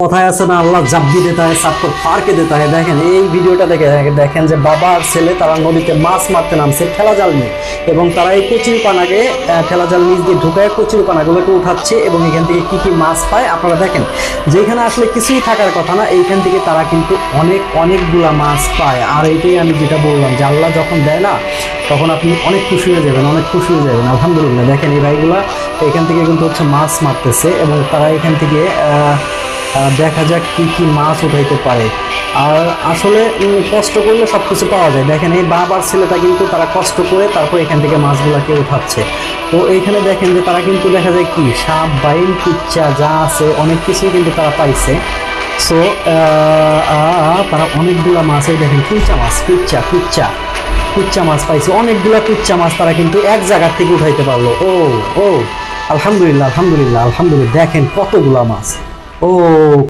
কথায় আছে না, আল্লাহ জাব্বি দেতা হয় সাবকো পারকে দেতা হয়। দেখেন এই ভিডিওটা দেখে দেখেন যে বাবা আর ছেলে তারা নদীতে মাছ মারতে নামছে ঠেলা জাল নিয়ে, এবং তারা এই কচুরি পানাকে ঠেলা জাল নিচ দিয়ে ঢুকায় কচুরি পানাগুলোকে উঠাচ্ছে, এবং এখান থেকে কি কি মাছ পায় আপনারা দেখেন। যেখানে আসলে কিছুই থাকার কথা না, এইখান থেকে তারা কিন্তু অনেকগুলা মাছ পায়। আর এইটাই আমি যেটা বললাম যে আল্লাহ যখন দেয় না, তখন আপনি অনেক খুশি হয়ে যাবেন, অনেক খুশি হয়ে যাবেন। আলহামদুলিল্লাহ, দেখেন এই ভাইগুলা এখান থেকে কিন্তু হচ্ছে মাছ মারতেছে, এবং তারা এখান থেকে দেখা যাক কি কি মাছ উঠাইতে পারে। আর আসলে কষ্ট করলে সব কিছু পাওয়া যায়। দেখেন এই বাবার ছেলেটা কিন্তু তারা কষ্ট করে তারপর এখান থেকে মাছগুলাকে উঠাচ্ছে। তো এইখানে দেখেন যে তারা কিন্তু দেখা যায় কি সাপ বাইন কুচ্চা যা আছে অনেক কিছুই কিন্তু তারা পাইছে। সো তারা অনেকগুলা মাছের দেখেন কুচ্চা মাছ পাইছে, অনেকগুলা কুচ্চা মাছ তারা কিন্তু এক জায়গার থেকে উঠাইতে পারলো। ও আলহামদুলিল্লাহ, দেখেন কতগুলা মাছ। ও